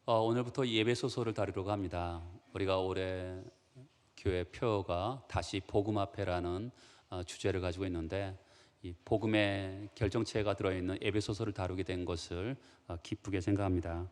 오늘부터 예배소서를 다루려고 합니다. 우리가 올해 교회 표어가 다시 복음 앞에라는 주제를 가지고 있는데, 이 복음의 결정체가 들어있는 예배소서를 다루게 된 것을 기쁘게 생각합니다.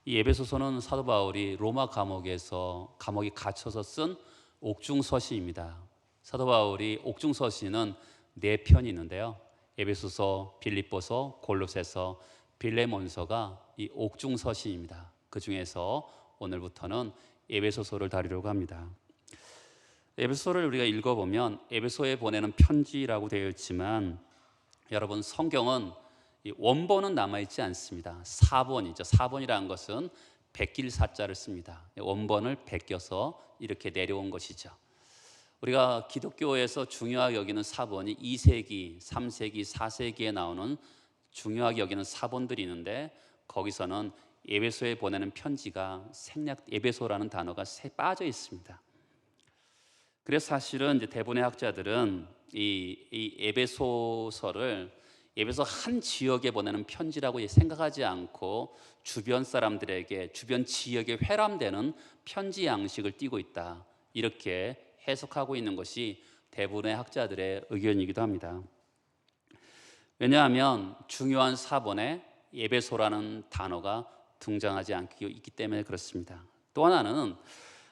이 예배소서는 사도 바울이 로마 감옥이 갇혀서 쓴 옥중서시입니다. 사도 바울이 옥중서시는 네 편이 있는데요, 에베소서, 빌립보서, 골로새서, 빌레몬서가 이 옥중서시입니다. 그 중에서 오늘부터는 에베소서를 다루려고 합니다. 에베소를 우리가 읽어보면 에베소에 보내는 편지라고 되어 있지만, 여러분, 성경은 이 원본은 남아있지 않습니다. 사본이죠. 사본이라는 것은 베낄 사자를 씁니다. 원본을 베껴서 이렇게 내려온 것이죠. 우리가 기독교에서 중요하게 여기는 사본이 2세기, 3세기, 4세기에 나오는 중요하게 여기는 사본들이 있는데, 거기서는 에베소에 보내는 편지가 생략, 에베소라는 단어가 빠져 있습니다. 그래서 사실은 이제 대부분의 학자들은 이 에베소서를 에베소 한 지역에 보내는 편지라고 생각하지 않고 주변 사람들에게, 주변 지역에 회람되는 편지 양식을 띠고 있다, 이렇게 해석하고 있는 것이 대부분의 학자들의 의견이기도 합니다. 왜냐하면 중요한 사본에 에베소라는 단어가 등장하지 않기 있기 때문에 그렇습니다. 또 하나는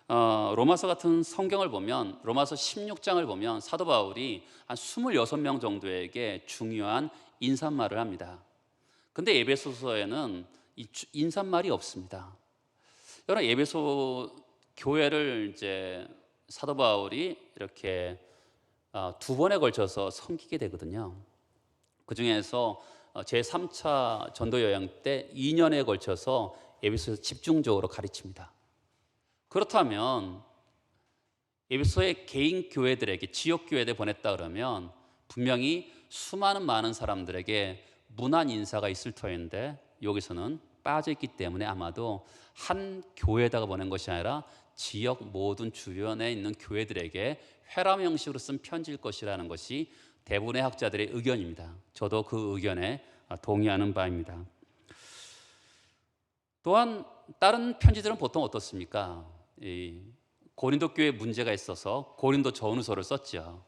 로마서 같은 성경을 보면, 로마서 16장을 보면 사도 바울이 한 26명 정도에게 중요한 인사말을 합니다. 근데 에베소서에는 이 인사말이 없습니다. 여러분, 에베소 교회를 이제 사도 바울이 이렇게 두 번에 걸쳐서 섬기게 되거든요. 그 중에서 제3차 전도 여행 때 2년에 걸쳐서 에베소에서 집중적으로 가르칩니다. 그렇다면 에베소의 개인 교회들에게, 지역 교회에 보냈다 그러면 분명히 수많은 많은 사람들에게 문안 인사가 있을 터인데, 여기서는 빠져있기 때문에 아마도 한 교회에다가 보낸 것이 아니라 지역 모든 주변에 있는 교회들에게 회람 형식으로 쓴 편지일 것이라는 것이 대부분의 학자들의 의견입니다. 저도 그 의견에 동의하는 바입니다. 또한 다른 편지들은 보통 어떻습니까? 이 고린도 교회에 문제가 있어서 고린도 전후서를 썼죠.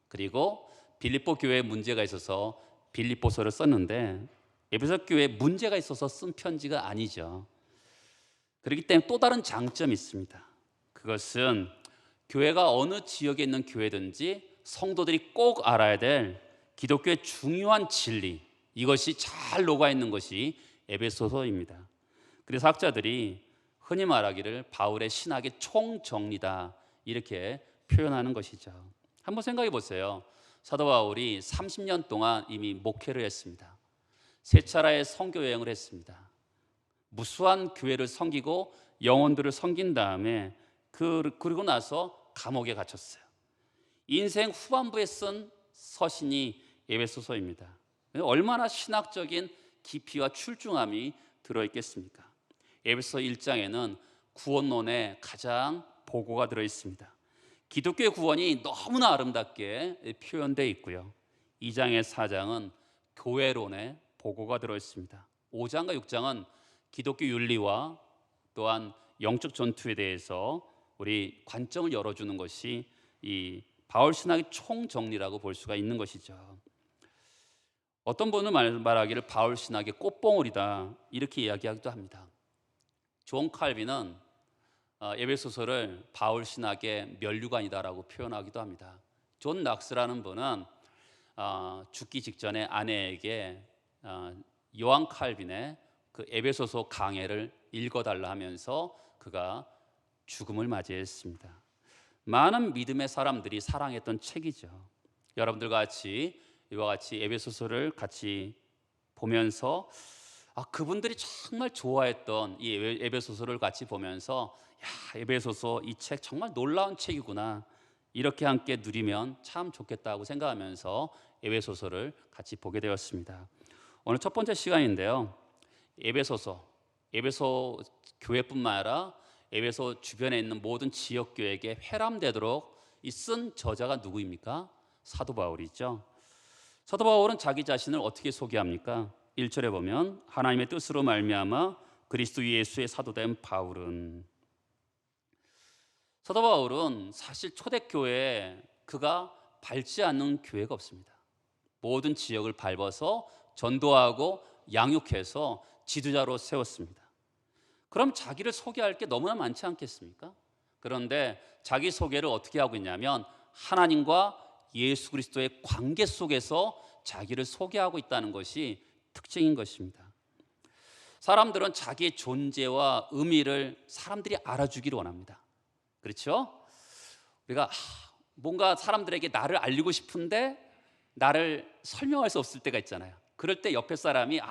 그리고 빌립보 교회에 문제가 있어서 빌립보서를 썼는데, 에베소 교회에 문제가 있어서 쓴 편지가 아니죠. 그렇기 때문에 또 다른 장점이 있습니다. 그것은 교회가 어느 지역에 있는 교회든지 성도들이 꼭 알아야 될 기독교의 중요한 진리, 이것이 잘 녹아있는 것이 에베소서입니다. 그래서 학자들이 흔히 말하기를 바울의 신학의 총정리다, 이렇게 표현하는 것이죠. 한번 생각해 보세요. 사도 바울이 30년 동안 이미 목회를 했습니다. 세 차례의 선교 여행을 했습니다. 무수한 교회를 섬기고 영혼들을 섬긴 다음에 그리고 나서 감옥에 갇혔어요. 인생 후반부에 쓴 서신이 에베소서입니다. 얼마나 신학적인 깊이와 출중함이 들어있겠습니까? 에베소 1장에는 구원론의 가장 보고가 들어있습니다. 기독교의 구원이 너무나 아름답게 표현되어 있고요. 2장에 4장은 교회론의 보고가 들어있습니다. 5장과 6장은 기독교 윤리와 또한 영적 전투에 대해서 우리 관점을 열어주는 것이 이 바울 신학의 총정리라고 볼 수가 있는 것이죠. 어떤 분은 말하기를 바울 신학의 꽃봉오리다, 이렇게 이야기하기도 합니다. 존 칼빈은 에베소서를 바울 신학의 면류관이다라고 표현하기도 합니다. 존 낙스라는 분은 죽기 직전에 아내에게 요한 칼빈의 그 에베소서 강해를 읽어달라 하면서 그가 죽음을 맞이했습니다. 많은 믿음의 사람들이 사랑했던 책이죠. 여러분들과 같이 이와 같이 에베소서를 같이 보면서 그분들이 정말 좋아했던 이 에베소서를 같이 보면서, 에베소서 이 책 정말 놀라운 책이구나, 이렇게 함께 누리면 참 좋겠다고 생각하면서 에베소서를 같이 보게 되었습니다. 오늘 첫 번째 시간인데요, 에베소 교회뿐만 아니라 에베소 주변에 있는 모든 지역 교회에게 회람되도록 쓴 저자가 누구입니까? 사도 바울이죠. 사도 바울은 자기 자신을 어떻게 소개합니까? 1절에 보면 하나님의 뜻으로 말미암아 그리스도 예수의 사도된 사도 바울은 사실 초대교회에 그가 밟지 않는 교회가 없습니다. 모든 지역을 밟아서 전도하고 양육해서 지도자로 세웠습니다. 그럼 자기를 소개할 게 너무나 많지 않겠습니까? 그런데 자기 소개를 어떻게 하고 있냐면 하나님과 예수 그리스도의 관계 속에서 자기를 소개하고 있다는 것이 특징인 것입니다. 사람들은 자기의 존재와 의미를 사람들이 알아주기를 원합니다. 그렇죠? 우리가 뭔가 사람들에게 나를 알리고 싶은데 나를 설명할 수 없을 때가 있잖아요. 그럴 때 옆에 사람이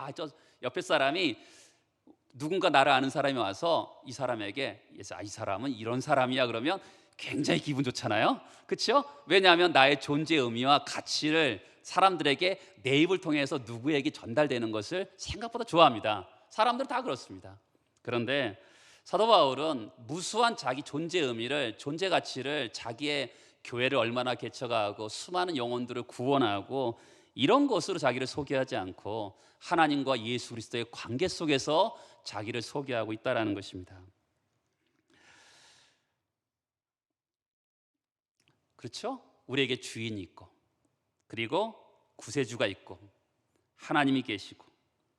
누군가 나를 아는 사람이 와서 이 사람에게 이 사람은 이런 사람이야 그러면 굉장히 기분 좋잖아요. 그렇죠? 왜냐하면 나의 존재의 의미와 가치를 사람들에게 내 입을 통해서 누구에게 전달되는 것을 생각보다 좋아합니다. 사람들은 다 그렇습니다. 그런데 사도 바울은 무수한 자기 존재의 의미를, 존재 가치를 자기의 교회를 얼마나 개척하고 수많은 영혼들을 구원하고 이런 것으로 자기를 소개하지 않고 하나님과 예수 그리스도의 관계 속에서 자기를 소개하고 있다는 것입니다. 그렇죠? 우리에게 주인이 있고 그리고 구세주가 있고 하나님이 계시고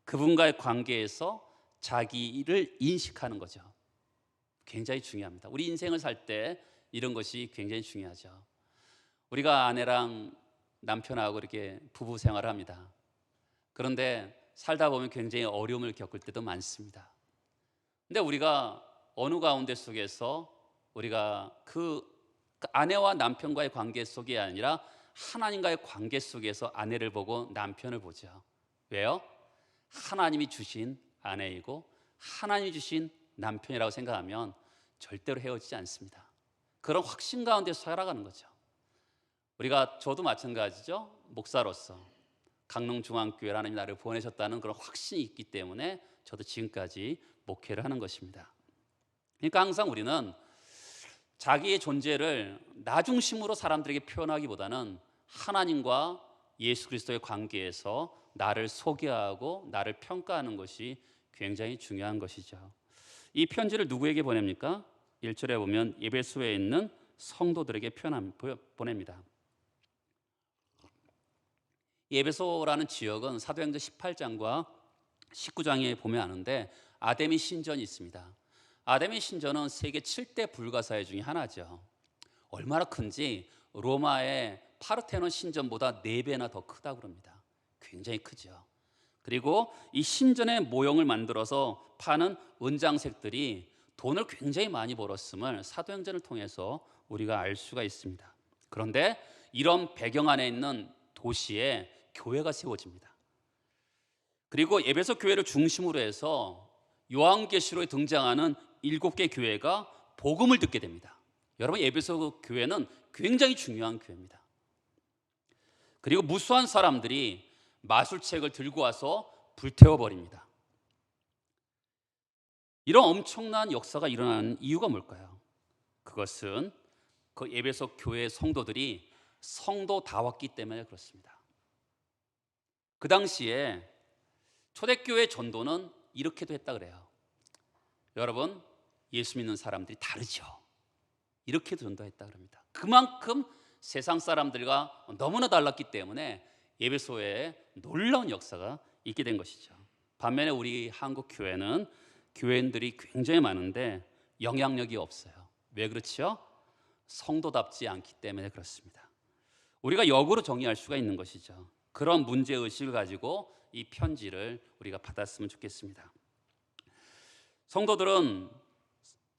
그분과의 관계에서 자기를 인식하는 거죠. 굉장히 중요합니다. 우리 인생을 살 때 이런 것이 굉장히 중요하죠. 우리가 아내랑 남편하고 이렇게 부부 생활을 합니다. 그런데 살다 보면 굉장히 어려움을 겪을 때도 많습니다. 근데 우리가 어느 가운데 속에서 우리가 그 아내와 남편과의 관계 속이 아니라 하나님과의 관계 속에서 아내를 보고 남편을 보죠. 왜요? 하나님이 주신 아내이고 하나님이 주신 남편이라고 생각하면 절대로 헤어지지 않습니다. 그런 확신 가운데 살아가는 거죠. 저도 마찬가지죠. 목사로서 강릉중앙교회에 하나님 나를 보내셨다는 그런 확신이 있기 때문에 저도 지금까지 목회를 하는 것입니다. 그러니까 항상 우리는 자기의 존재를 나 중심으로 사람들에게 표현하기보다는 하나님과 예수 그리스도의 관계에서 나를 소개하고 나를 평가하는 것이 굉장히 중요한 것이죠. 이 편지를 누구에게 보냅니까? 1절에 보면 에베소에 있는 성도들에게 보냅니다. 에베소라는 지역은 사도행전 18장과 19장에 보면 아는데 아데미 신전이 있습니다. 아데미 신전은 세계 7대 불가사의 중에 하나죠. 얼마나 큰지 로마의 파르테논 신전보다 4배나 더 크다고 합니다. 굉장히 크죠. 그리고 이 신전의 모형을 만들어서 파는 은장색들이 돈을 굉장히 많이 벌었음을 사도행전을 통해서 우리가 알 수가 있습니다. 그런데 이런 배경 안에 있는 도시에 교회가 세워집니다. 그리고 에베소 교회를 중심으로 해서 요한계시록에 등장하는 7개 교회가 복음을 듣게 됩니다. 여러분, 에베소 교회는 굉장히 중요한 교회입니다. 그리고 무수한 사람들이 마술책을 들고 와서 불태워버립니다. 이런 엄청난 역사가 일어나는 이유가 뭘까요? 그것은 그 에베소 교회 성도들이 성도다웠기 때문에 그렇습니다. 그 당시에 초대교회 전도는 이렇게도 했다 그래요. 여러분, 예수 믿는 사람들이 다르죠. 이렇게도 전도했다 그럽니다. 그만큼 세상 사람들과 너무나 달랐기 때문에 에베소에 놀라운 역사가 있게 된 것이죠. 반면에 우리 한국 교회는 교회인들이 굉장히 많은데 영향력이 없어요. 왜 그렇죠? 성도답지 않기 때문에 그렇습니다. 우리가 역으로 정의할 수가 있는 것이죠. 그런 문제의식을 가지고 이 편지를 우리가 받았으면 좋겠습니다.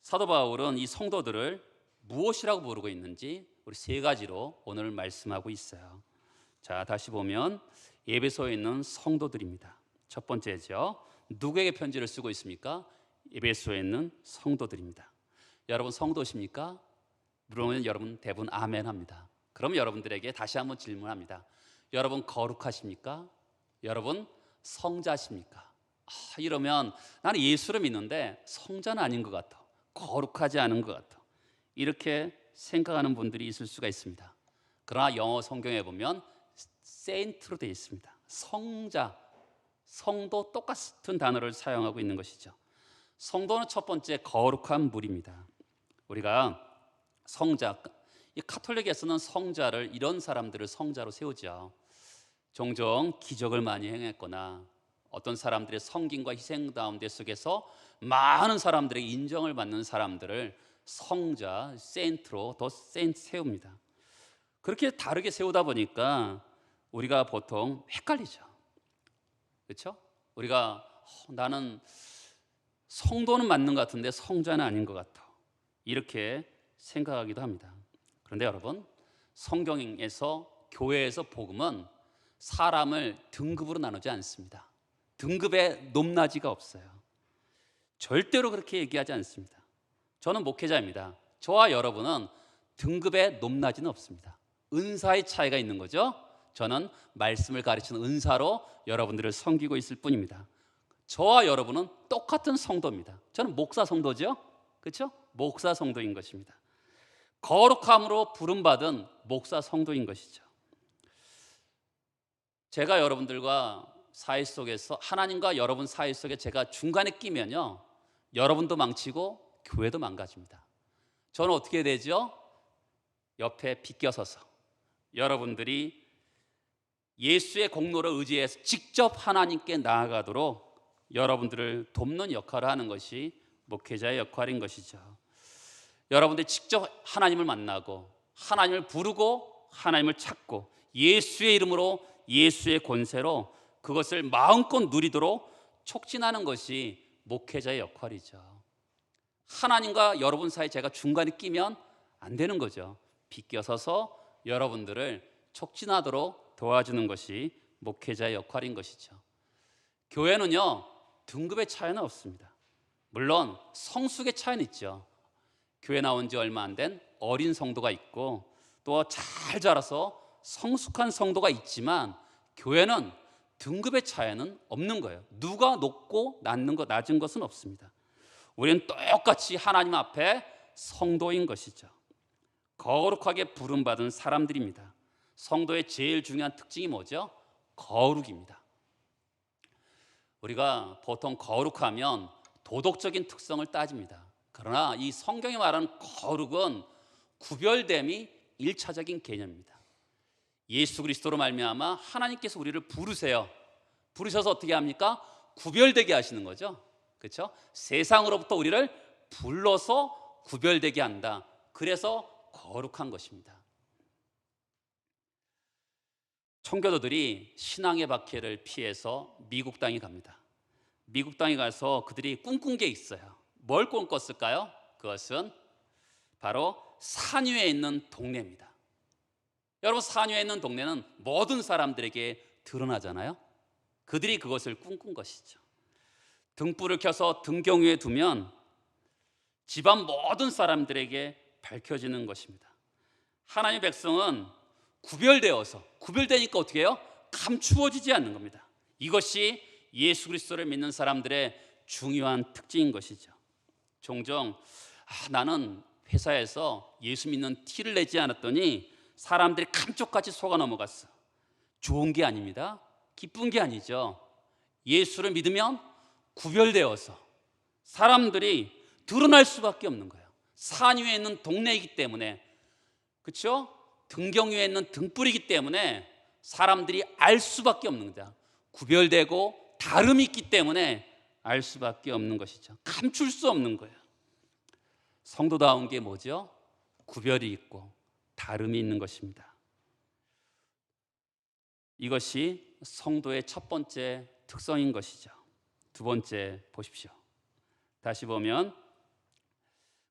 사도 바울은 이 성도들을 무엇이라고 부르고 있는지 우리 3가지로 오늘 말씀하고 있어요. 자, 다시 보면 에베소에 있는 성도들입니다. 첫 번째죠. 누구에게 편지를 쓰고 있습니까? 에베소에 있는 성도들입니다. 여러분 성도십니까? 물으면 여러분 대부분 아멘 합니다. 그럼 여러분들에게 다시 한번 질문합니다. 여러분 거룩하십니까? 여러분 성자십니까? 이러면 나는 예수를 믿는데 성자는 아닌 것 같아. 거룩하지 않은 것 같아. 이렇게 생각하는 분들이 있을 수가 있습니다. 그러나 영어 성경에 보면 saint로 되어 있습니다. 성자, 성도 똑같은 단어를 사용하고 있는 것이죠. 성도는 첫 번째 거룩한 물입니다. 우리가 성자, 이 카톨릭에서는 성자를, 이런 사람들을 성자로 세우죠. 종종 기적을 많이 행했거나 어떤 사람들의 섬김과 희생다운 속에서 많은 사람들의 인정을 받는 사람들을 성자, 세인트로 더 세인트 세웁니다. 그렇게 다르게 세우다 보니까 우리가 보통 헷갈리죠. 그렇죠? 우리가 나는 성도는 맞는 것 같은데 성자는 아닌 것 같아, 이렇게 생각하기도 합니다. 그런데 여러분, 성경에서, 교회에서 복음은 사람을 등급으로 나누지 않습니다. 등급의 높낮이가 없어요. 절대로 그렇게 얘기하지 않습니다. 저는 목회자입니다. 저와 여러분은 등급의 높낮이는 없습니다. 은사의 차이가 있는 거죠. 저는 말씀을 가르치는 은사로 여러분들을 섬기고 있을 뿐입니다. 저와 여러분은 똑같은 성도입니다. 저는 목사 성도죠. 그렇죠? 목사 성도인 것입니다. 거룩함으로 부름받은 목사 성도인 것이죠. 제가 여러분들과 사이 속에서, 하나님과 여러분 사이 속에 제가 중간에 끼면요, 여러분도 망치고 교회도 망가집니다. 저는 어떻게 되죠? 옆에 비껴서서 여러분들이 예수의 공로를 의지해서 직접 하나님께 나아가도록 여러분들을 돕는 역할을 하는 것이 목회자의 역할인 것이죠. 여러분들이 직접 하나님을 만나고 하나님을 부르고 하나님을 찾고 예수의 이름으로, 예수의 권세로 그것을 마음껏 누리도록 촉진하는 것이 목회자의 역할이죠. 하나님과 여러분 사이 제가 중간에 끼면 안 되는 거죠. 비껴서서 여러분들을 촉진하도록 도와주는 것이 목회자의 역할인 것이죠. 교회는요, 등급의 차이는 없습니다. 물론 성숙의 차이는 있죠. 교회 나온 지 얼마 안 된 어린 성도가 있고 또 잘 자라서 성숙한 성도가 있지만, 교회는 등급의 차이는 없는 거예요. 누가 높고 낮은 것은 없습니다. 우리는 똑같이 하나님 앞에 성도인 것이죠. 거룩하게 부름받은 사람들입니다. 성도의 제일 중요한 특징이 뭐죠? 거룩입니다. 우리가 보통 거룩하면 도덕적인 특성을 따집니다. 그러나 이 성경이 말하는 거룩은 구별됨이 1차적인 개념입니다. 예수 그리스도로 말미암아 하나님께서 우리를 부르셔서 어떻게 합니까? 구별되게 하시는 거죠. 그렇죠? 세상으로부터 우리를 불러서 구별되게 한다. 그래서 거룩한 것입니다. 청교도들이 신앙의 박해를 피해서 미국 땅에 갑니다. 미국 땅에 가서 그들이 꿈꾼 게 있어요. 뭘 꿈꿨을까요? 그것은 바로 산 위에 있는 동네입니다. 여러분, 산 위에 있는 동네는 모든 사람들에게 드러나잖아요. 그들이 그것을 꿈꾼 것이죠. 등불을 켜서 등경 위에 두면 집안 모든 사람들에게 밝혀지는 것입니다. 하나님의 백성은 구별되니까 어떻게 해요? 감추어지지 않는 겁니다. 이것이 예수 그리스도를 믿는 사람들의 중요한 특징인 것이죠. 종종 나는 회사에서 예수 믿는 티를 내지 않았더니 사람들이 감쪽같이 속아 넘어갔어. 좋은 게 아닙니다. 기쁜 게 아니죠. 예수를 믿으면 구별되어서 사람들이 드러날 수밖에 없는 거예요. 산 위에 있는 동네이기 때문에, 그렇죠? 등경 위에 있는 등불이기 때문에 사람들이 알 수밖에 없는 거다. 구별되고 다름이 있기 때문에 알 수밖에 없는 것이죠. 감출 수 없는 거예요. 성도다운 게 뭐죠? 구별이 있고 다름이 있는 것입니다. 이것이 성도의 첫 번째 특성인 것이죠. 두 번째 보십시오. 다시 보면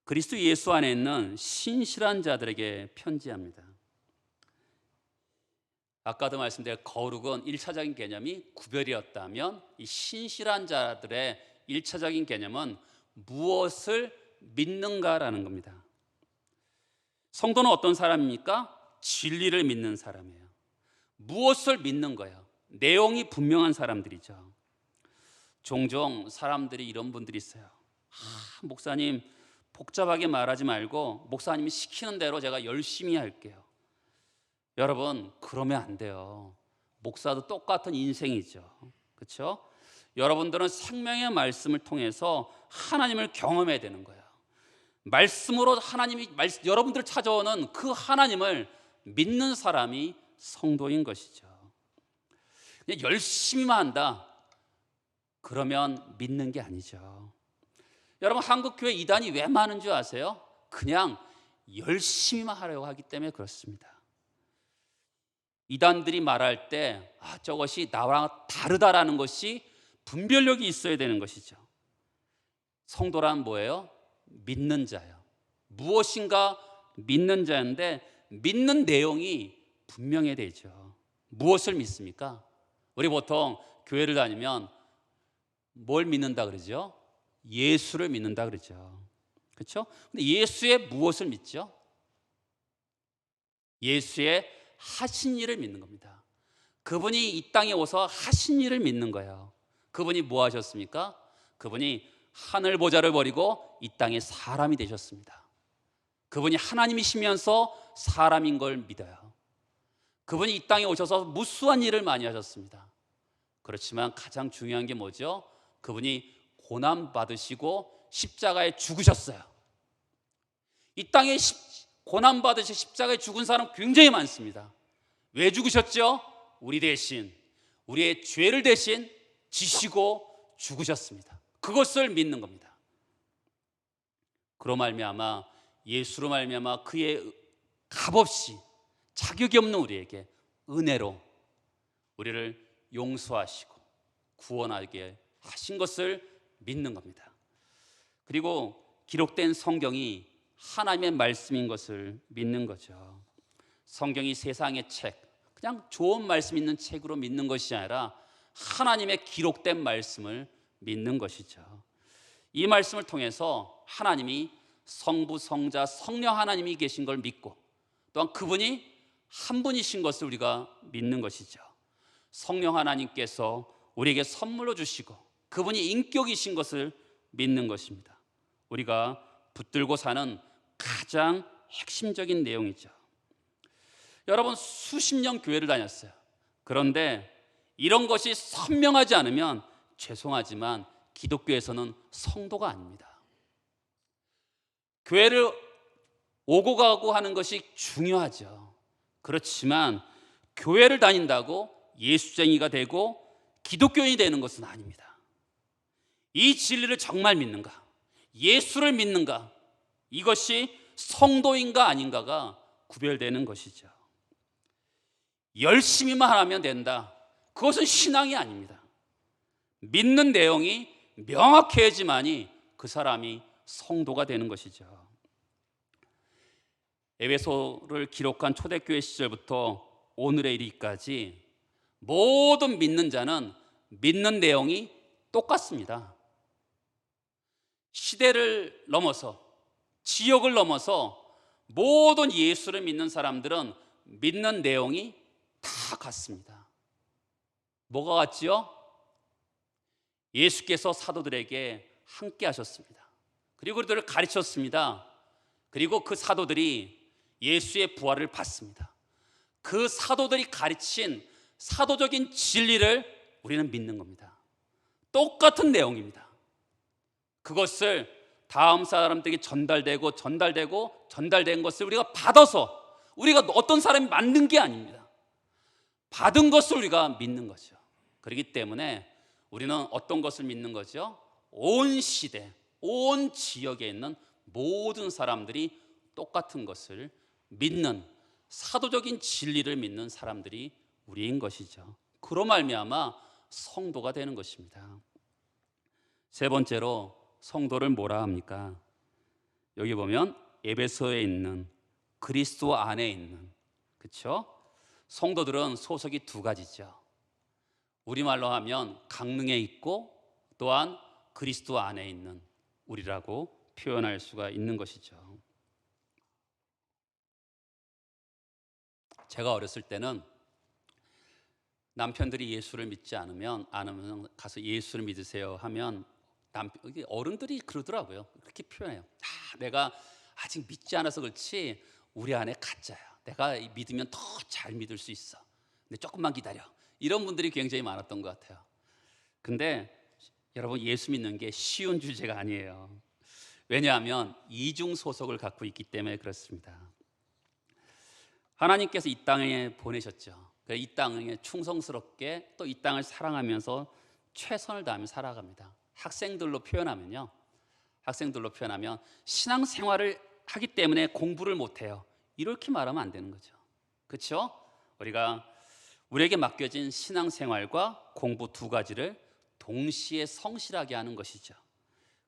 그리스도 예수 안에 있는 신실한 자들에게 편지합니다. 아까도 말씀드린 거룩은 1차적인 개념이 구별이었다면, 이 신실한 자들의 1차적인 개념은 무엇을 믿는가라는 겁니다. 성도는 어떤 사람입니까? 진리를 믿는 사람이에요. 무엇을 믿는 거예요? 내용이 분명한 사람들이죠. 종종 사람들이 이런 분들이 있어요. 목사님, 복잡하게 말하지 말고 목사님이 시키는 대로 제가 열심히 할게요. 여러분, 그러면 안 돼요. 목사도 똑같은 인생이죠. 그렇죠? 여러분들은 생명의 말씀을 통해서 하나님을 경험해야 되는 거예요. 말씀으로 하나님이 여러분들 찾아오는 그 하나님을 믿는 사람이 성도인 것이죠. 그냥 열심히만 한다, 그러면 믿는 게 아니죠. 여러분, 한국교회 이단이 왜 많은 줄 아세요? 그냥 열심히만 하려고 하기 때문에 그렇습니다. 이단들이 말할 때 저것이 나랑 다르다라는 것이 분별력이 있어야 되는 것이죠. 성도란 뭐예요? 믿는 자예요. 무엇인가 믿는 자인데 믿는 내용이 분명해야 되죠. 무엇을 믿습니까? 우리 보통 교회를 다니면 뭘 믿는다 그러죠? 예수를 믿는다 그러죠. 그렇죠? 근데 예수의 무엇을 믿죠? 예수의 하신 일을 믿는 겁니다. 그분이 이 땅에 오서 하신 일을 믿는 거예요. 그분이 뭐 하셨습니까? 그분이 하늘 보좌를 버리고 이 땅에 사람이 되셨습니다. 그분이 하나님이시면서 사람인 걸 믿어요. 그분이 이 땅에 오셔서 무수한 일을 많이 하셨습니다. 그렇지만 가장 중요한 게 뭐죠? 그분이 고난 받으시고 십자가에 죽으셨어요. 이 땅에 고난 받으시 십자가에 죽은 사람 굉장히 많습니다. 왜 죽으셨죠? 우리 대신, 우리의 죄를 대신 지시고 죽으셨습니다. 그것을 믿는 겁니다. 그로 말미암아, 예수로 말미암아 그의 값없이 자격이 없는 우리에게 은혜로 우리를 용서하시고 구원하게 하신 것을 믿는 겁니다. 그리고 기록된 성경이 하나님의 말씀인 것을 믿는 거죠. 성경이 세상의 책, 그냥 좋은 말씀 있는 책으로 믿는 것이 아니라 하나님의 기록된 말씀을 믿는 것이죠. 이 말씀을 통해서 하나님이 성부, 성자, 성령 하나님이 계신 걸 믿고, 또한 그분이 한 분이신 것을 우리가 믿는 것이죠. 성령 하나님께서 우리에게 선물로 주시고 그분이 인격이신 것을 믿는 것입니다. 우리가 붙들고 사는 가장 핵심적인 내용이죠. 여러분, 수십 년 교회를 다녔어요. 그런데 이런 것이 선명하지 않으면 죄송하지만 기독교에서는 성도가 아닙니다. 교회를 오고 가고 하는 것이 중요하죠. 그렇지만 교회를 다닌다고 예수쟁이가 되고 기독교인이 되는 것은 아닙니다. 이 진리를 정말 믿는가? 예수를 믿는가? 이것이 성도인가 아닌가가 구별되는 것이죠. 열심히만 하면 된다, 그것은 신앙이 아닙니다. 믿는 내용이 명확해야지만이 그 사람이 성도가 되는 것이죠. 에베소를 기록한 초대교회 시절부터 오늘의 이르기까지 모든 믿는 자는 믿는 내용이 똑같습니다. 시대를 넘어서, 지역을 넘어서 모든 예수를 믿는 사람들은 믿는 내용이 다 같습니다. 뭐가 같지요? 예수께서 사도들에게 함께 하셨습니다. 그리고 그들을 가르쳤습니다. 그리고 그 사도들이 예수의 부활을 받습니다. 그 사도들이 가르친 사도적인 진리를 우리는 믿는 겁니다. 똑같은 내용입니다. 그것을 다음 사람들에게 전달된 것을 우리가 받아서, 우리가 어떤 사람이 만든 게 아닙니다. 받은 것을 우리가 믿는 거죠. 그렇기 때문에 우리는 어떤 것을 믿는 거죠? 온 시대, 온 지역에 있는 모든 사람들이 똑같은 것을 믿는, 사도적인 진리를 믿는 사람들이 우리인 것이죠. 그로 말미암아 성도가 되는 것입니다. 세 번째로 성도를 뭐라 합니까? 여기 보면 에베소에 있는, 그리스도 안에 있는, 그렇죠? 성도들은 소속이 두 가지죠. 우리말로 하면 강릉에 있고 또한 그리스도 안에 있는 우리라고 표현할 수가 있는 것이죠. 제가 어렸을 때는 남편들이 예수를 믿지 않으면 가서 예수를 믿으세요 하면 어른들이 그러더라고요. 그렇게 표현해요. 내가 아직 믿지 않아서 그렇지 우리 안에 가짜야. 내가 믿으면 더 잘 믿을 수 있어. 근데 조금만 기다려. 이런 분들이 굉장히 많았던 것 같아요. 근데 여러분, 예수 믿는 게 쉬운 주제가 아니에요. 왜냐하면 이중 소속을 갖고 있기 때문에 그렇습니다. 하나님께서 이 땅에 보내셨죠. 이 땅에 충성스럽게 또 이 땅을 사랑하면서 최선을 다하며 살아갑니다. 학생들로 표현하면 신앙생활을 하기 때문에 공부를 못해요, 이렇게 말하면 안 되는 거죠. 그렇죠? 우리에게 맡겨진 신앙생활과 공부 두 가지를 동시에 성실하게 하는 것이죠.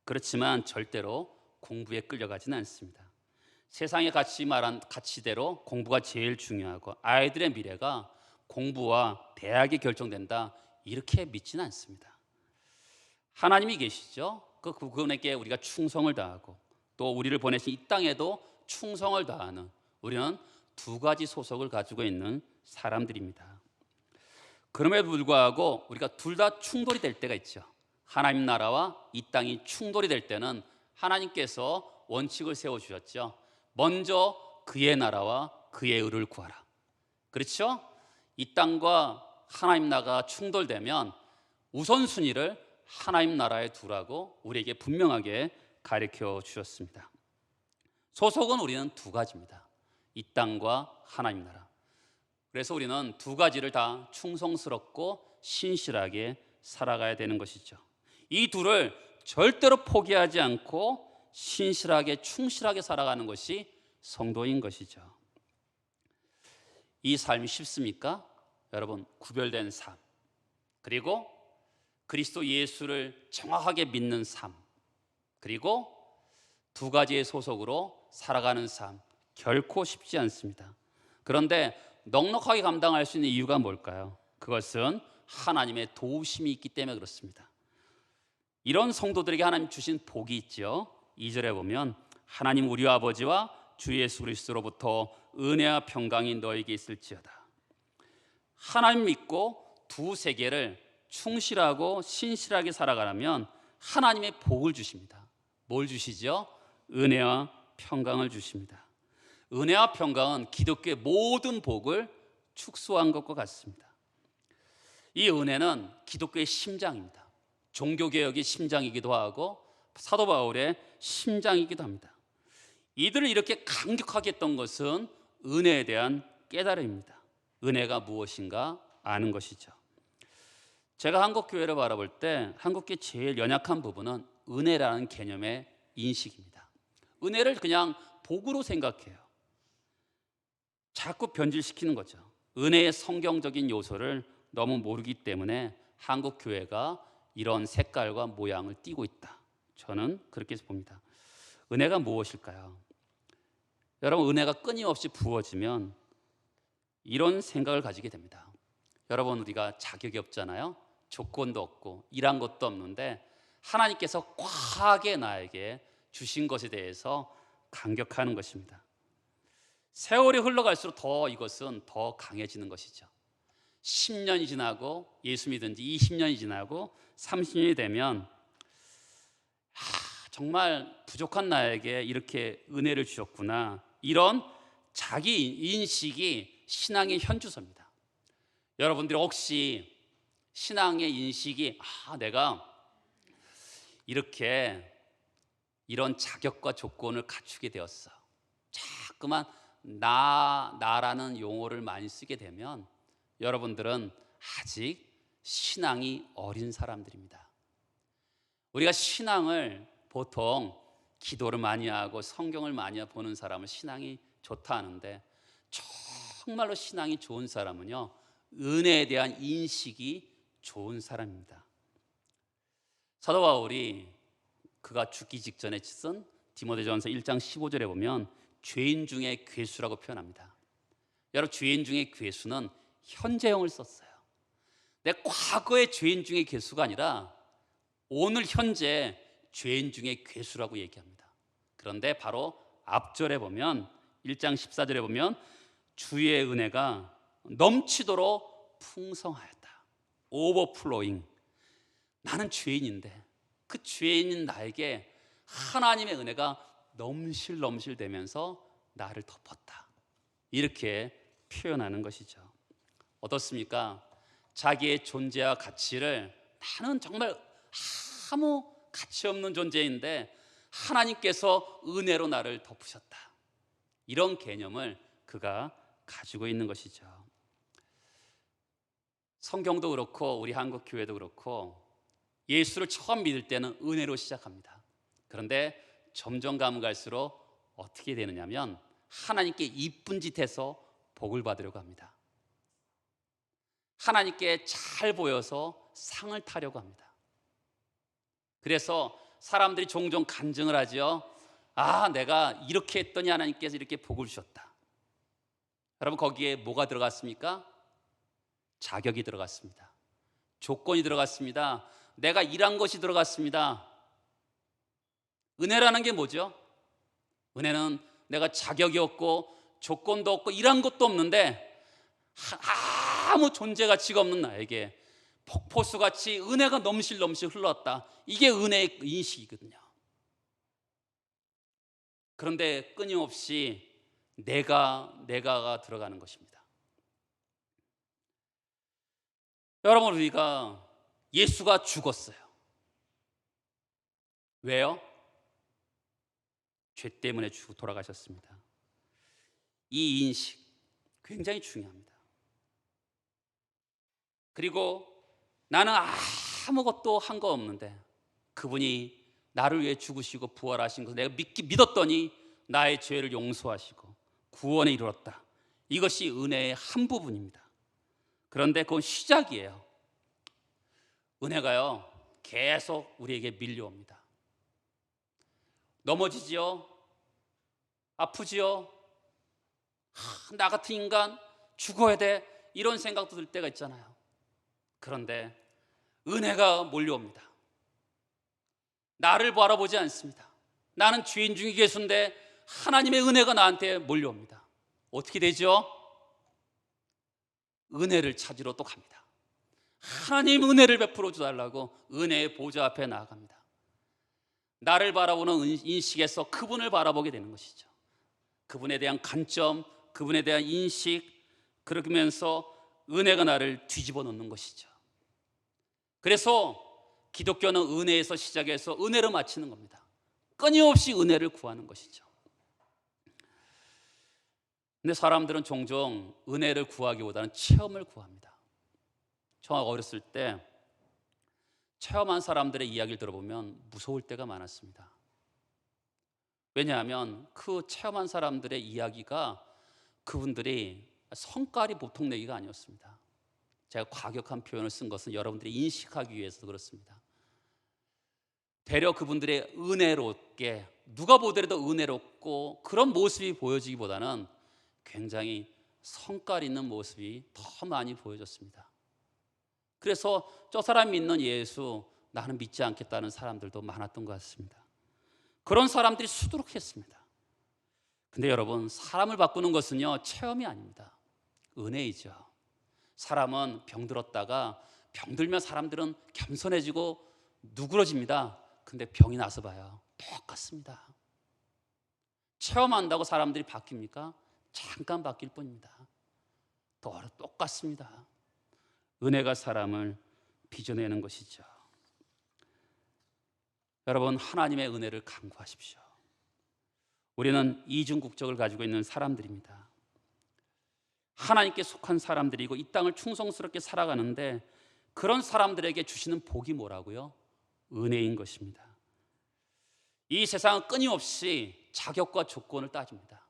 그렇지만 절대로 공부에 끌려가지는 않습니다. 세상의 가치대로 공부가 제일 중요하고 아이들의 미래가 공부와 대학이 결정된다, 이렇게 믿지는 않습니다. 하나님이 계시죠. 그분에게 우리가 충성을 다하고 또 우리를 보내신 이 땅에도 충성을 다하는, 우리는 두 가지 소속을 가지고 있는 사람들입니다. 그럼에도 불구하고 우리가 둘 다 충돌이 될 때가 있죠. 하나님 나라와 이 땅이 충돌이 될 때는 하나님께서 원칙을 세워주셨죠. 먼저 그의 나라와 그의 의를 구하라. 그렇죠? 이 땅과 하나님 나라가 충돌되면 우선순위를 하나님 나라에 두라고 우리에게 분명하게 가르쳐 주셨습니다. 소속은 우리는 두 가지입니다. 이 땅과 하나님 나라. 그래서 우리는 두 가지를 다 충성스럽고 신실하게 살아가야 되는 것이죠. 이 둘을 절대로 포기하지 않고 신실하게 충실하게 살아가는 것이 성도인 것이죠. 이 삶이 쉽습니까? 여러분, 구별된 삶, 그리고 그리스도 예수를 정확하게 믿는 삶, 그리고 두 가지의 소속으로 살아가는 삶, 결코 쉽지 않습니다. 그런데 넉넉하게 감당할 수 있는 이유가 뭘까요? 그것은 하나님의 도우심이 있기 때문에 그렇습니다. 이런 성도들에게 하나님 주신 복이 있죠. 2절에 보면 하나님 우리 아버지와 주 예수 그리스도로부터 은혜와 평강이 너에게 있을지어다. 하나님 믿고 두 세계를 충실하고 신실하게 살아가려면 하나님의 복을 주십니다. 뭘 주시죠? 은혜와 평강을 주십니다. 은혜와 평강은 기독교의 모든 복을 축소한 것과 같습니다. 이 은혜는 기독교의 심장입니다. 종교개혁의 심장이기도 하고 사도 바울의 심장이기도 합니다. 이들을 이렇게 강력하게 했던 것은 은혜에 대한 깨달음입니다. 은혜가 무엇인가 아는 것이죠. 제가 한국교회를 바라볼 때 한국교회 제일 연약한 부분은 은혜라는 개념의 인식입니다. 은혜를 그냥 복으로 생각해요. 자꾸 변질시키는 거죠. 은혜의 성경적인 요소를 너무 모르기 때문에 한국교회가 이런 색깔과 모양을 띠고 있다, 저는 그렇게 봅니다. 은혜가 무엇일까요? 여러분, 은혜가 끊임없이 부어지면 이런 생각을 가지게 됩니다. 여러분, 우리가 자격이 없잖아요. 조건도 없고 일한 것도 없는데 하나님께서 과하게 나에게 주신 것에 대해서 감격하는 것입니다. 세월이 흘러갈수록 이것은 더 강해지는 것이죠. 10년이 지나고 예수 믿은 지 20년이 지나고 30년이 되면 정말 부족한 나에게 이렇게 은혜를 주셨구나, 이런 자기 인식이 신앙의 현주소입니다. 여러분들이 혹시 신앙의 인식이 내가 이런 자격과 조건을 갖추게 되었어, 자꾸만 나라는 용어를 많이 쓰게 되면 여러분들은 아직 신앙이 어린 사람들입니다. 우리가 신앙을 보통 기도를 많이 하고 성경을 많이 보는 사람은 신앙이 좋다 하는데, 정말로 신앙이 좋은 사람은요, 은혜에 대한 인식이 좋은 사람입니다. 사도 바울이 그가 죽기 직전에 쓴 디모데전서 1장 15절에 보면 죄인 중에 괴수라고 표현합니다. 여러분, 죄인 중에 괴수는 현재형을 썼어요. 내 과거의 죄인 중에 괴수가 아니라 오늘 현재 죄인 중에 괴수라고 얘기합니다. 그런데 바로 앞절에 보면 1장 14절에 보면 주의 은혜가 넘치도록 풍성하였다. 오버플로잉. 나는 죄인인데 그 죄인인 나에게 하나님의 은혜가 넘실넘실 되면서 나를 덮었다, 이렇게 표현하는 것이죠. 어떻습니까? 자기의 존재와 가치를 나는 정말 아무 가치 없는 존재인데 하나님께서 은혜로 나를 덮으셨다. 이런 개념을 그가 가지고 있는 것이죠. 성경도 그렇고 우리 한국 교회도 그렇고 예수를 처음 믿을 때는 은혜로 시작합니다. 그런데 점점 가면 갈수록 어떻게 되느냐면 하나님께 이쁜 짓 해서 복을 받으려고 합니다. 하나님께 잘 보여서 상을 타려고 합니다. 그래서 사람들이 종종 간증을 하죠. 아, 내가 이렇게 했더니 하나님께서 이렇게 복을 주셨다. 여러분, 거기에 뭐가 들어갔습니까? 자격이 들어갔습니다. 조건이 들어갔습니다. 내가 일한 것이 들어갔습니다. 은혜라는 게 뭐죠? 은혜는 내가 자격이 없고 조건도 없고 일한 것도 없는데 아무 존재 가치가 없는 나에게 폭포수같이 은혜가 넘실넘실 흘렀다. 이게 은혜의 인식이거든요. 그런데 끊임없이 내가가 들어가는 것입니다. 여러분, 우리가 예수가 죽었어요. 왜요? 죄 때문에 돌아가셨습니다. 이 인식 굉장히 중요합니다. 그리고 나는 아무것도 한 거 없는데 그분이 나를 위해 죽으시고 부활하신 것을 내가 믿었더니 나의 죄를 용서하시고 구원에 이르렀다. 이것이 은혜의 한 부분입니다. 그런데 그건 시작이에요. 은혜가요 계속 우리에게 밀려옵니다. 넘어지지요, 아프지요, 나 같은 인간 죽어야 돼, 이런 생각도 들 때가 있잖아요. 그런데 은혜가 몰려옵니다. 나를 바라보지 않습니다. 나는 죄인 중에 계수인데 하나님의 은혜가 나한테 몰려옵니다. 어떻게 되죠? 은혜를 찾으러 또 갑니다. 하나님 은혜를 베풀어 주달라고 은혜의 보좌 앞에 나아갑니다. 나를 바라보는 인식에서 그분을 바라보게 되는 것이죠. 그분에 대한 관점, 그분에 대한 인식, 그러면서 은혜가 나를 뒤집어 놓는 것이죠. 그래서 기독교는 은혜에서 시작해서 은혜로 마치는 겁니다. 끊임없이 은혜를 구하는 것이죠. 근데 사람들은 종종 은혜를 구하기보다는 체험을 구합니다. 저 어렸을 때 체험한 사람들의 이야기를 들어보면 무서울 때가 많았습니다. 왜냐하면 그 체험한 사람들의 이야기가 그분들이 성깔이 보통 내기가 아니었습니다. 제가 과격한 표현을 쓴 것은 여러분들이 인식하기 위해서 그렇습니다. 되려 그분들의 은혜롭게, 누가 보더라도 은혜롭고 그런 모습이 보여지기보다는 굉장히 성깔 있는 모습이 더 많이 보여졌습니다. 그래서 저 사람이 믿는 예수, 나는 믿지 않겠다는 사람들도 많았던 것 같습니다. 그런 사람들이 수두룩했습니다. 근데 여러분, 사람을 바꾸는 것은요 체험이 아닙니다. 은혜이죠. 사람은 병들었다가 병들면 사람들은 겸손해지고 누그러집니다. 근데 병이 나서 봐요, 똑같습니다. 체험한다고 사람들이 바뀝니까? 잠깐 바뀔 뿐입니다. 똑같습니다. 은혜가 사람을 빚어내는 것이죠. 여러분, 하나님의 은혜를 간구하십시오. 우리는 이중 국적을 가지고 있는 사람들입니다. 하나님께 속한 사람들이고 이 땅을 충성스럽게 살아가는데 그런 사람들에게 주시는 복이 뭐라고요? 은혜인 것입니다. 이 세상은 끊임없이 자격과 조건을 따집니다.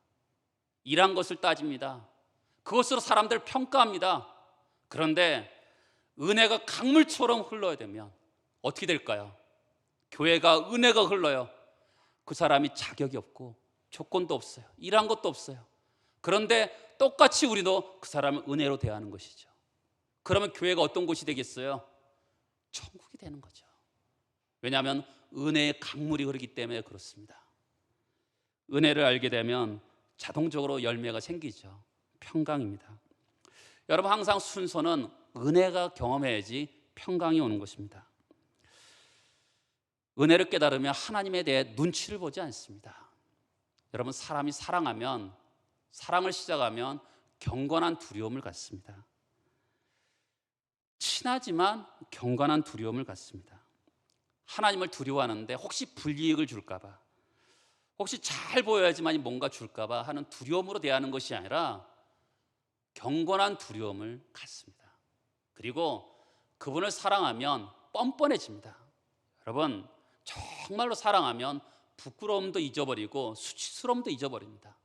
일한 것을 따집니다. 그것으로 사람들을 평가합니다. 그런데 은혜가 강물처럼 흘러야 되면 어떻게 될까요? 교회가 은혜가 흘러요. 그 사람이 자격이 없고 조건도 없어요. 일한 것도 없어요. 그런데 똑같이 우리도 그 사람을 은혜로 대하는 것이죠. 그러면 교회가 어떤 곳이 되겠어요? 천국이 되는 거죠. 왜냐하면 은혜의 강물이 흐르기 때문에 그렇습니다. 은혜를 알게 되면 자동적으로 열매가 생기죠. 평강입니다. 여러분, 항상 순서는 은혜가 경험해야지 평강이 오는 것입니다. 은혜를 깨달으면 하나님에 대해 눈치를 보지 않습니다. 여러분, 사람이 사랑을 시작하면 경건한 두려움을 갖습니다. 친하지만 경건한 두려움을 갖습니다. 하나님을 두려워하는데 혹시 불이익을 줄까 봐, 혹시 잘 보여야지만 뭔가 줄까 봐 하는 두려움으로 대하는 것이 아니라 경건한 두려움을 갖습니다. 그리고 그분을 사랑하면 뻔뻔해집니다. 여러분, 정말로 사랑하면 부끄러움도 잊어버리고 수치스러움도 잊어버립니다.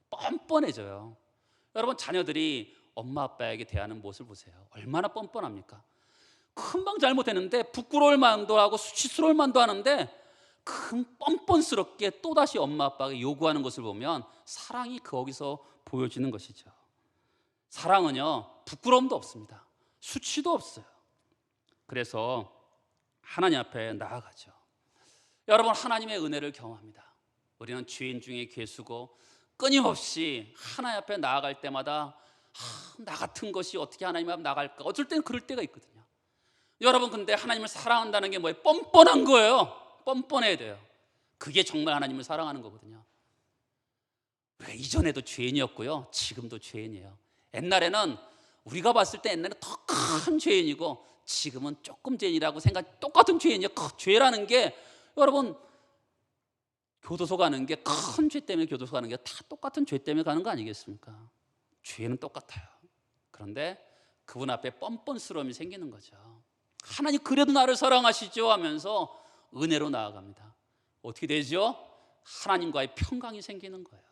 뻔뻔해져요. 여러분, 자녀들이 엄마 아빠에게 대하는 모습을 보세요. 얼마나 뻔뻔합니까? 금방 잘못했는데 부끄러울 만도 하고 수치스러울 만도 하는데 큰 뻔뻔스럽게 또다시 엄마 아빠가 요구하는 것을 보면 사랑이 거기서 보여지는 것이죠. 사랑은요, 부끄러움도 없습니다. 수치도 없어요. 그래서 하나님 앞에 나아가죠. 여러분, 하나님의 은혜를 경험합니다. 우리는 죄인 중에 괴수고 끊임없이 하나님 앞에 나아갈 때마다 나 같은 것이 어떻게 하나님 앞에 나갈까? 어쩔 때는 그럴 때가 있거든요. 여러분, 근데 하나님을 사랑한다는 게 뭐예요? 뻔뻔한 거예요. 뻔뻔해야 돼요. 그게 정말 하나님을 사랑하는 거거든요. 우리가 이전에도 죄인이었고요, 지금도 죄인이에요. 옛날에는 우리가 봤을 때 옛날에는 더 큰 죄인이고 지금은 조금 죄인이라고 생각, 똑같은 죄인이에요. 죄라는 게 여러분, 교도소 가는 게 큰 죄 때문에 교도소 가는 게 다 똑같은 죄 때문에 가는 거 아니겠습니까? 죄는 똑같아요. 그런데 그분 앞에 뻔뻔스러움이 생기는 거죠. 하나님 그래도 나를 사랑하시죠 하면서 은혜로 나아갑니다. 어떻게 되죠? 하나님과의 평강이 생기는 거예요.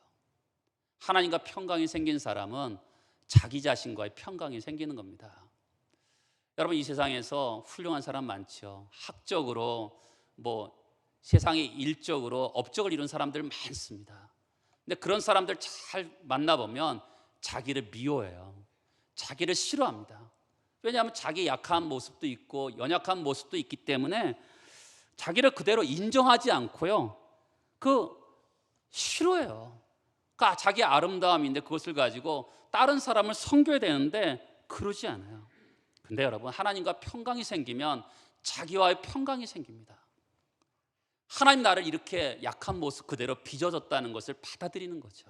하나님과 평강이 생긴 사람은 자기 자신과의 평강이 생기는 겁니다. 여러분, 이 세상에서 훌륭한 사람 많죠. 학적으로 세상의 일적으로 업적을 이룬 사람들 많습니다. 근데 그런 사람들 잘 만나보면 자기를 미워해요. 자기를 싫어합니다. 왜냐하면 자기 약한 모습도 있고 연약한 모습도 있기 때문에 자기를 그대로 인정하지 않고요, 싫어해요. 그러니까 자기 아름다움인데 그것을 가지고 다른 사람을 섬겨야 되는데 그러지 않아요. 근데 여러분, 하나님과 평강이 생기면 자기와의 평강이 생깁니다. 하나님 나를 이렇게 약한 모습 그대로 빚어졌다는 것을 받아들이는 거죠.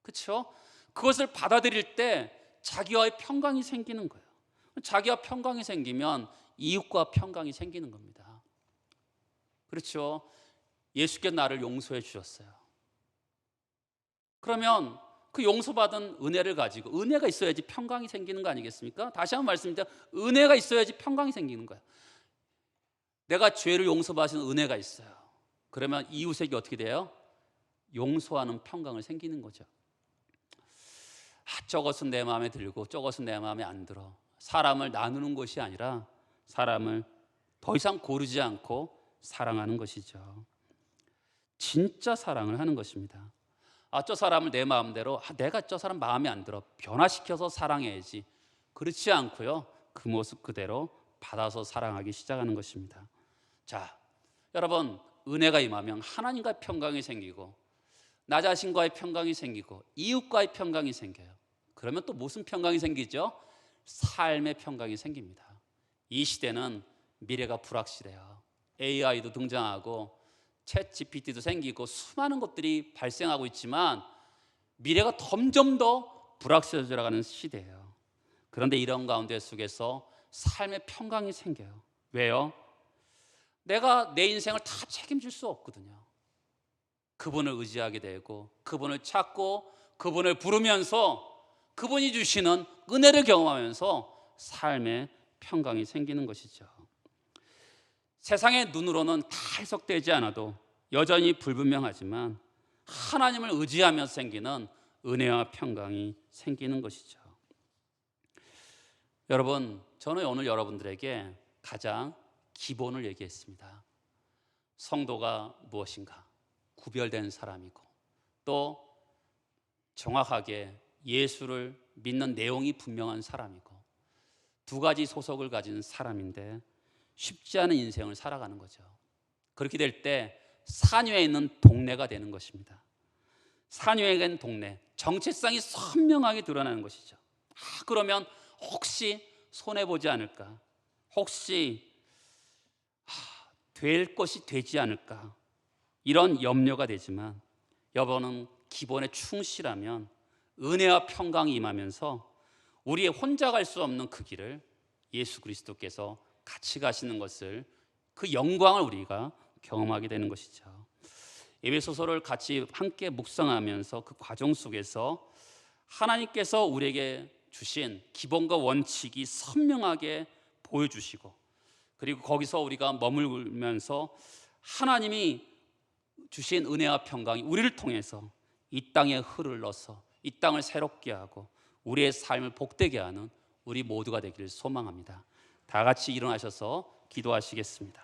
그렇죠? 그것을 받아들일 때 자기와의 평강이 생기는 거예요. 자기와 평강이 생기면 이웃과 평강이 생기는 겁니다. 그렇죠? 예수께서 나를 용서해 주셨어요. 그러면 그 용서받은 은혜를 가지고, 은혜가 있어야지 평강이 생기는 거 아니겠습니까? 다시 한번 말씀드립니다. 은혜가 있어야지 평강이 생기는 거예요. 내가 죄를 용서받은 은혜가 있어요. 그러면 이웃에게 어떻게 돼요? 용서하는 평강을 생기는 거죠. 저것은 내 마음에 들고 저것은 내 마음에 안 들어. 사람을 나누는 것이 아니라 사람을 더 이상 고르지 않고 사랑하는 것이죠. 진짜 사랑을 하는 것입니다. 저 사람을 내 마음대로, 내가 저 사람 마음에 안 들어, 변화시켜서 사랑해야지. 그렇지 않고요, 그 모습 그대로 받아서 사랑하기 시작하는 것입니다. 자, 여러분, 은혜가 임하면 하나님과의 평강이 생기고 나 자신과의 평강이 생기고 이웃과의 평강이 생겨요. 그러면 또 무슨 평강이 생기죠? 삶의 평강이 생깁니다. 이 시대는 미래가 불확실해요. AI도 등장하고 챗 GPT도 생기고 수많은 것들이 발생하고 있지만 미래가 점점 더 불확실해져 가는 시대예요. 그런데 이런 가운데 속에서 삶의 평강이 생겨요. 왜요? 내가 내 인생을 다 책임질 수 없거든요. 그분을 의지하게 되고 그분을 찾고 그분을 부르면서 그분이 주시는 은혜를 경험하면서 삶의 평강이 생기는 것이죠. 세상의 눈으로는 다 해석되지 않아도 여전히 불분명하지만 하나님을 의지하면서 생기는 은혜와 평강이 생기는 것이죠. 여러분, 저는 오늘 여러분들에게 가장 기본을 얘기했습니다. 성도가 무엇인가? 구별된 사람이고 또 정확하게 예수를 믿는 내용이 분명한 사람이고 두 가지 소속을 가진 사람인데 쉽지 않은 인생을 살아가는 거죠. 그렇게 될 때 산위에 있는 동네가 되는 것입니다. 산위에 있는 동네, 정체성이 선명하게 드러나는 것이죠. 그러면 혹시 손해보지 않을까? 혹시 될 것이 되지 않을까? 이런 염려가 되지만 여러분은 기본에 충실하면 은혜와 평강이 임하면서 우리의 혼자 갈 수 없는 그 길을 예수 그리스도께서 같이 가시는 것을 그 영광을 우리가 경험하게 되는 것이죠. 에베소서를 같이 함께 묵상하면서 그 과정 속에서 하나님께서 우리에게 주신 기본과 원칙이 선명하게 보여주시고, 그리고 거기서 우리가 머물면서 하나님이 주신 은혜와 평강이 우리를 통해서 이 땅에 흐르러서 이 땅을 새롭게 하고 우리의 삶을 복되게 하는 우리 모두가 되기를 소망합니다. 다 같이 일어나셔서 기도하시겠습니다.